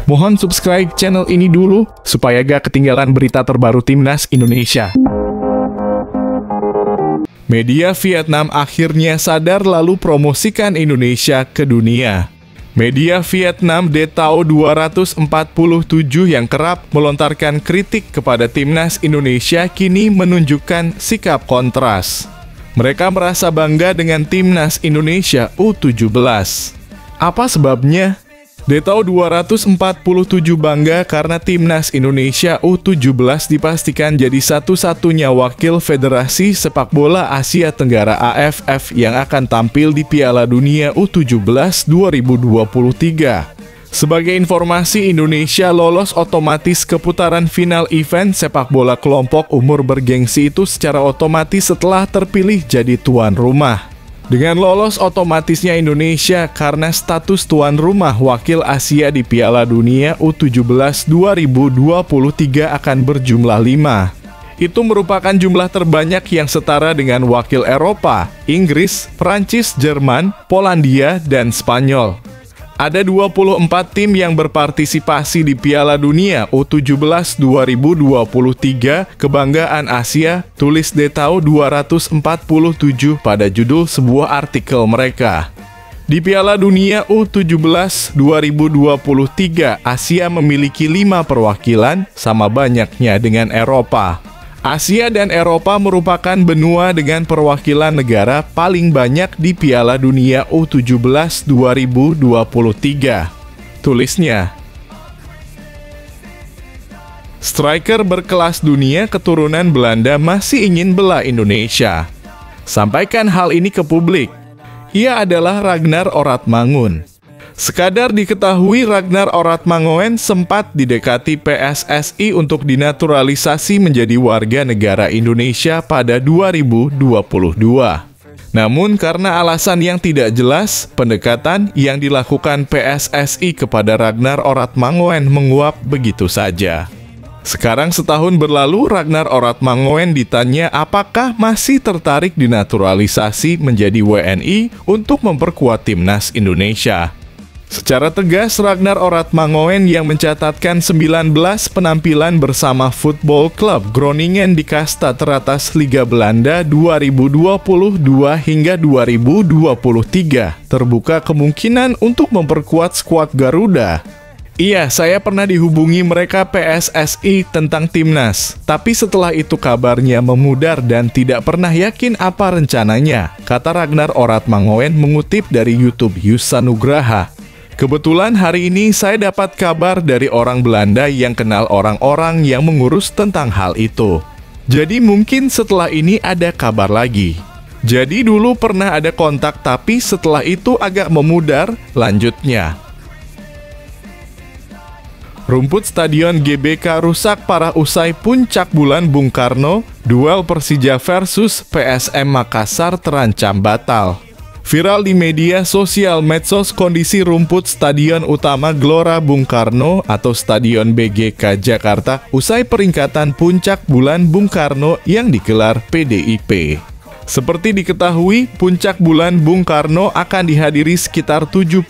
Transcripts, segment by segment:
Mohon subscribe channel ini dulu, supaya gak ketinggalan berita terbaru Timnas Indonesia. Media Vietnam akhirnya sadar lalu promosikan Indonesia ke dunia. Media Vietnam DTAO 247 yang kerap melontarkan kritik kepada Timnas Indonesia kini menunjukkan sikap kontras. Mereka merasa bangga dengan Timnas Indonesia U17. Apa sebabnya? DTAO 247 bangga karena Timnas Indonesia U17 dipastikan jadi satu-satunya wakil Federasi Sepak Bola Asia Tenggara AFF yang akan tampil di Piala Dunia U17 2023. Sebagai informasi, Indonesia lolos otomatis ke putaran final event sepak bola kelompok umur bergengsi itu secara otomatis setelah terpilih jadi tuan rumah. Dengan lolos otomatisnya Indonesia karena status tuan rumah wakil Asia di Piala Dunia U17 2023 akan berjumlah 5. Itu merupakan jumlah terbanyak yang setara dengan wakil Eropa, Inggris, Prancis, Jerman, Polandia, dan Spanyol. Ada 24 tim yang berpartisipasi di Piala Dunia U17 2023 Kebanggaan Asia, tulis DTAO 247 pada judul sebuah artikel mereka. Di Piala Dunia U17 2023, Asia memiliki 5 perwakilan, sama banyaknya dengan Eropa. Asia dan Eropa merupakan benua dengan perwakilan negara paling banyak di Piala Dunia U17 2023. Tulisnya. Striker berkelas dunia keturunan Belanda masih ingin bela Indonesia. Sampaikan hal ini ke publik. Ia adalah Ragnar Oratmangun. Sekadar diketahui, Ragnar Oratmangun sempat didekati PSSI untuk dinaturalisasi menjadi warga negara Indonesia pada 2022. Namun karena alasan yang tidak jelas, pendekatan yang dilakukan PSSI kepada Ragnar Oratmangun menguap begitu saja. Sekarang setahun berlalu, Ragnar Oratmangun ditanya apakah masih tertarik dinaturalisasi menjadi WNI untuk memperkuat Timnas Indonesia. Secara tegas, Ragnar Oratmangun yang mencatatkan 19 penampilan bersama Football Club Groningen di kasta teratas Liga Belanda 2022 hingga 2023, terbuka kemungkinan untuk memperkuat skuad Garuda. Iya, saya pernah dihubungi mereka PSSI tentang Timnas, tapi setelah itu kabarnya memudar dan tidak pernah yakin apa rencananya, kata Ragnar Oratmangun mengutip dari YouTube Yusa Nugraha. Kebetulan hari ini saya dapat kabar dari orang Belanda yang kenal orang-orang yang mengurus tentang hal itu. Jadi mungkin setelah ini ada kabar lagi. Jadi dulu pernah ada kontak tapi setelah itu agak memudar, lanjutnya. Rumput Stadion GBK rusak parah usai puncak bulan Bung Karno, duel Persija versus PSM Makassar terancam batal. Viral di media sosial medsos kondisi rumput Stadion Utama Gelora Bung Karno atau Stadion BGK Jakarta usai peringkatan puncak bulan Bung Karno yang digelar PDIP. Seperti diketahui, puncak bulan Bung Karno akan dihadiri sekitar 70.000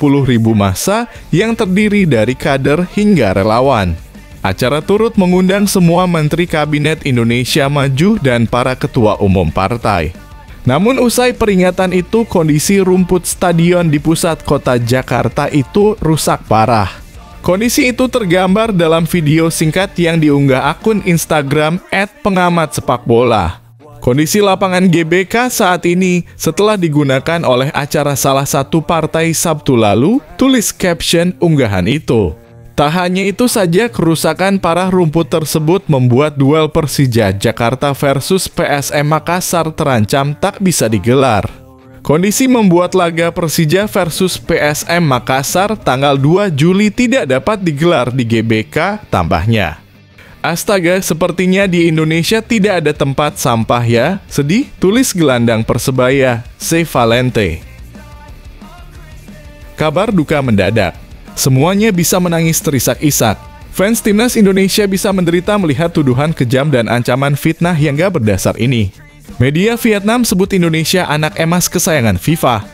massa yang terdiri dari kader hingga relawan. Acara turut mengundang semua Menteri Kabinet Indonesia Maju dan para ketua umum partai. Namun usai peringatan itu, kondisi rumput stadion di pusat kota Jakarta itu rusak parah. Kondisi itu tergambar dalam video singkat yang diunggah akun Instagram @pengamatSepakBola. Kondisi lapangan GBK saat ini setelah digunakan oleh acara salah satu partai Sabtu lalu, tulis caption unggahan itu. Tak hanya itu saja, kerusakan parah rumput tersebut membuat duel Persija Jakarta versus PSM Makassar terancam tak bisa digelar. Kondisi membuat laga Persija versus PSM Makassar tanggal 2 Juli tidak dapat digelar di GBK, tambahnya. Astaga, sepertinya di Indonesia tidak ada tempat sampah ya, sedih, tulis gelandang Persebaya, C. Valente. Kabar duka mendadak. Semuanya bisa menangis terisak-isak. Fans Timnas Indonesia bisa menderita melihat tuduhan kejam dan ancaman fitnah yang gak berdasar ini. Media Vietnam sebut Indonesia anak emas kesayangan FIFA.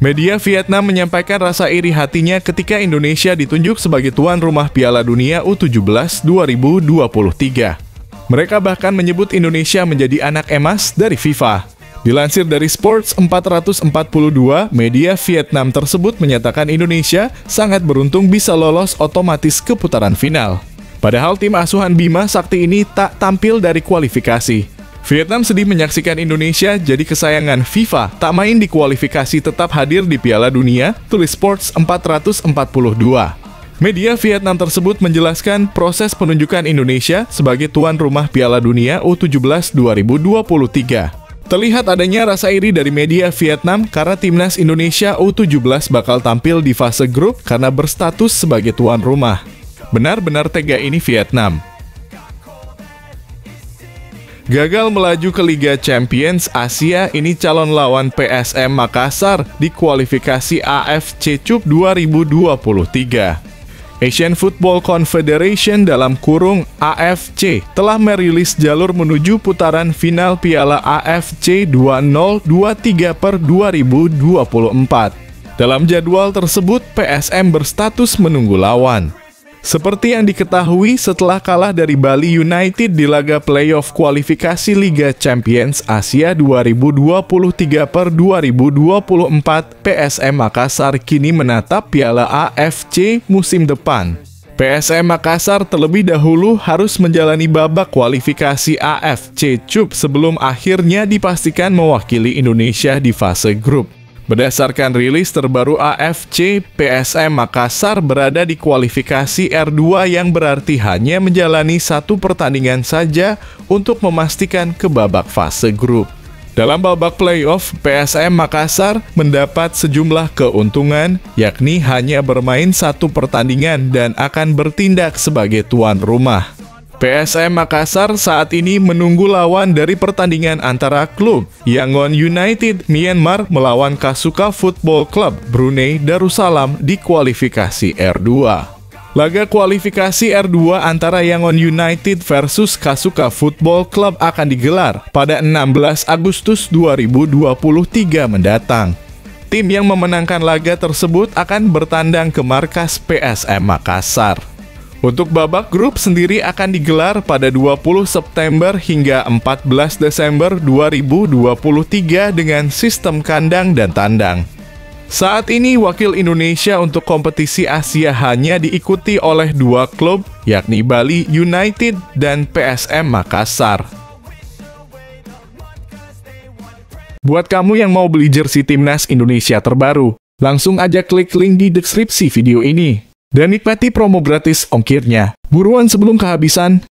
Media Vietnam menyampaikan rasa iri hatinya ketika Indonesia ditunjuk sebagai tuan rumah Piala Dunia U17 2023. Mereka bahkan menyebut Indonesia menjadi anak emas dari FIFA. Dilansir dari Sports 442, media Vietnam tersebut menyatakan Indonesia sangat beruntung bisa lolos otomatis ke putaran final. Padahal tim asuhan Bima Sakti ini tak tampil dari kualifikasi. Vietnam sedih menyaksikan Indonesia jadi kesayangan FIFA tak main di kualifikasi tetap hadir di Piala Dunia, tulis Sports 442. Media Vietnam tersebut menjelaskan proses penunjukan Indonesia sebagai tuan rumah Piala Dunia U17 2023. Terlihat adanya rasa iri dari media Vietnam karena timnas Indonesia U17 bakal tampil di fase grup karena berstatus sebagai tuan rumah. Benar-benar tega ini Vietnam. Gagal melaju ke Liga Champions Asia, ini calon lawan PSM Makassar di kualifikasi AFC Cup 2023. Asian Football Confederation dalam kurung AFC telah merilis jalur menuju putaran final Piala AFC 2023 per 2024. Dalam jadwal tersebut, PSM berstatus menunggu lawan. Seperti yang diketahui setelah kalah dari Bali United di laga playoff kualifikasi Liga Champions Asia 2023 per 2024, PSM Makassar kini menatap Piala AFC musim depan. PSM Makassar terlebih dahulu harus menjalani babak kualifikasi AFC Cup sebelum akhirnya dipastikan mewakili Indonesia di fase grup. Berdasarkan rilis terbaru AFC, PSM Makassar berada di kualifikasi R2 yang berarti hanya menjalani satu pertandingan saja untuk memastikan ke babak fase grup. Dalam babak playoff, PSM Makassar mendapat sejumlah keuntungan, yakni hanya bermain satu pertandingan dan akan bertindak sebagai tuan rumah. PSM Makassar saat ini menunggu lawan dari pertandingan antara klub Yangon United Myanmar melawan Kasuka Football Club Brunei Darussalam di kualifikasi R2. Laga kualifikasi R2 antara Yangon United versus Kasuka Football Club akan digelar pada 16 Agustus 2023 mendatang. Tim yang memenangkan laga tersebut akan bertandang ke markas PSM Makassar. Untuk babak grup sendiri akan digelar pada 20 September hingga 14 Desember 2023 dengan sistem kandang dan tandang. Saat ini wakil Indonesia untuk kompetisi Asia hanya diikuti oleh dua klub, yakni Bali United dan PSM Makassar. Buat kamu yang mau beli jersey timnas Indonesia terbaru, langsung aja klik link di deskripsi video ini. Dan nikmati promo gratis ongkirnya. Buruan sebelum kehabisan.